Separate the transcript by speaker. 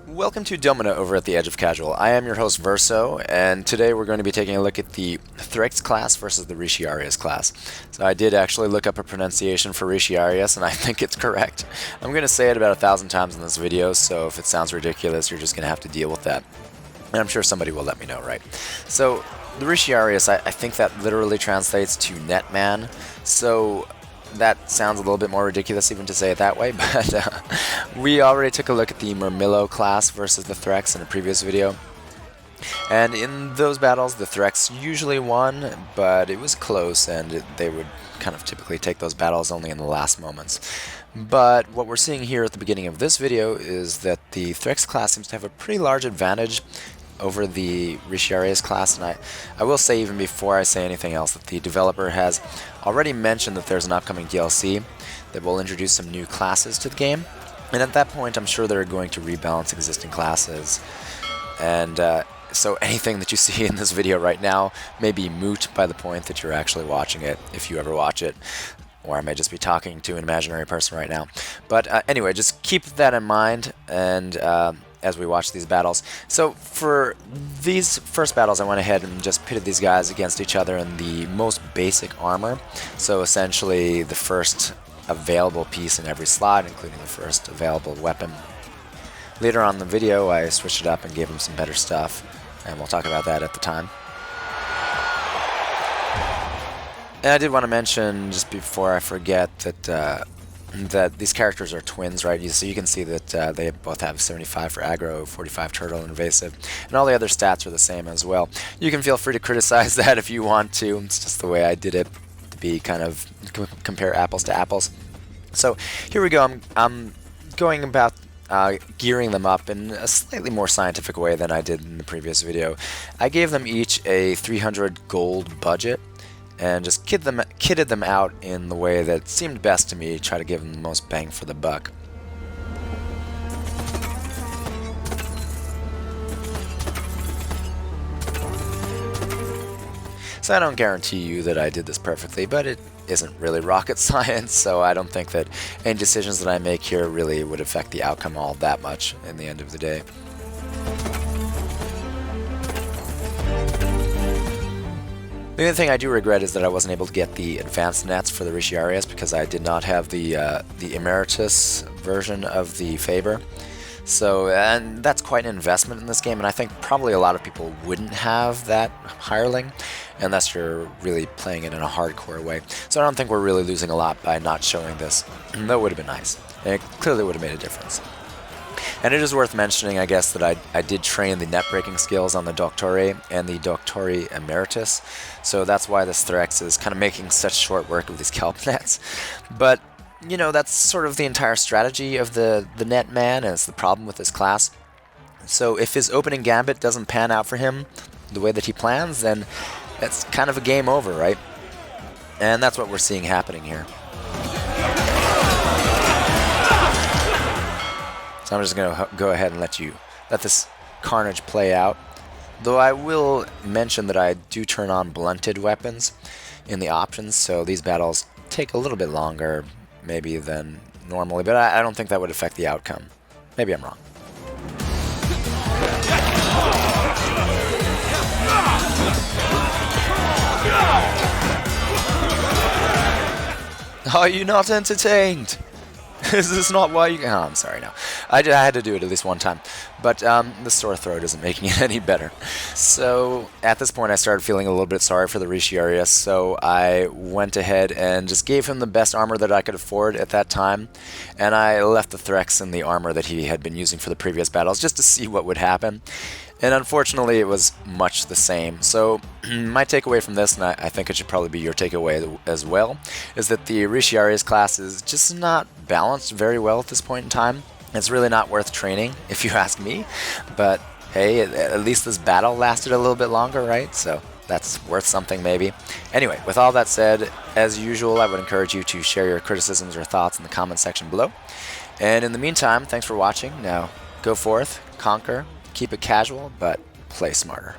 Speaker 1: Welcome to Domina over at the Edge of Casual. I am your host Verso, and today we're going to be taking a look at the Thraex class versus the Retiarius class. So I did actually look up a pronunciation for Retiarius, and I think it's correct. I'm going to say it about 1,000 times in this video, so if it sounds ridiculous, you're just going to have to deal with that. And I'm sure somebody will let me know, right? So the Retiarius, I think that literally translates to Netman. So that sounds a little bit more ridiculous even to say it that way, but we already took a look at the Murmillo class versus the Thraex in a previous video. And in those battles, the Thraex usually won, but it was close, and they would kind of typically take those battles only in the last moments. But what we're seeing here at the beginning of this video is that the Thraex class seems to have a pretty large advantage over the Retiarius class, and I will say even before I say anything else that the developer has already mentioned that there's an upcoming DLC that will introduce some new classes to the game, and at that point I'm sure they're going to rebalance existing classes, and so anything that you see in this video right now may be moot by the point that you're actually watching it, if you ever watch it. Or I may just be talking to an imaginary person right now. But anyway, just keep that in mind, and as we watch these battles. So for these first battles, I went ahead and just pitted these guys against each other in the most basic armor. So essentially the first available piece in every slot, including the first available weapon. Later on in the video, I switched it up and gave them some better stuff, and we'll talk about that at the time. And I did want to mention, just before I forget, that these characters are twins, right? So you can see that they both have 75 for aggro, 45 turtle, and evasive, and all the other stats are the same as well. You can feel free to criticize that if you want to. It's just the way I did it, to be kind of compare apples to apples. So here we go. I'm going about gearing them up in a slightly more scientific way than I did in the previous video. I gave them each a 300 gold budget, and just kitted them out in the way that seemed best to me, try to give them the most bang for the buck. So I don't guarantee you that I did this perfectly, but it isn't really rocket science, so I don't think that any decisions that I make here really would affect the outcome all that much in the end of the day. The only thing I do regret is that I wasn't able to get the advanced nets for the Retiarius because I did not have the Emeritus version of the Faber. So, and that's quite an investment in this game, and I think probably a lot of people wouldn't have that hireling unless you're really playing it in a hardcore way. So I don't think we're really losing a lot by not showing this. That would have been nice, and it clearly would have made a difference. And it is worth mentioning, I guess, that I did train the net-breaking skills on the Doctore and the Doctore Emeritus, so that's why this Thraex is kind of making such short work of these kelp nets. But, you know, that's sort of the entire strategy of the net man, and it's the problem with this class. So if his opening gambit doesn't pan out for him the way that he plans, then it's kind of a game over, right? And that's what we're seeing happening here. So I'm just going to go ahead and let this carnage play out. Though I will mention that I do turn on blunted weapons in the options, so these battles take a little bit longer maybe than normally, but I don't think that would affect the outcome. Maybe I'm wrong. Are you not entertained? Is this not why you... Oh, I'm sorry, no. I had to do it at least one time. But the sore throat isn't making it any better. So at this point I started feeling a little bit sorry for the Retiarius, so I went ahead and just gave him the best armor that I could afford at that time, and I left the Thraex in the armor that he had been using for the previous battles just to see what would happen. And unfortunately, it was much the same. So my takeaway from this, and I think it should probably be your takeaway as well, is that the Retiarius class is just not balanced very well at this point in time. It's really not worth training, if you ask me. But hey, at least this battle lasted a little bit longer, right? So that's worth something maybe. Anyway, with all that said, as usual, I would encourage you to share your criticisms or thoughts in the comment section below. And in the meantime, thanks for watching. Now, go forth, conquer, keep it casual, but play smarter.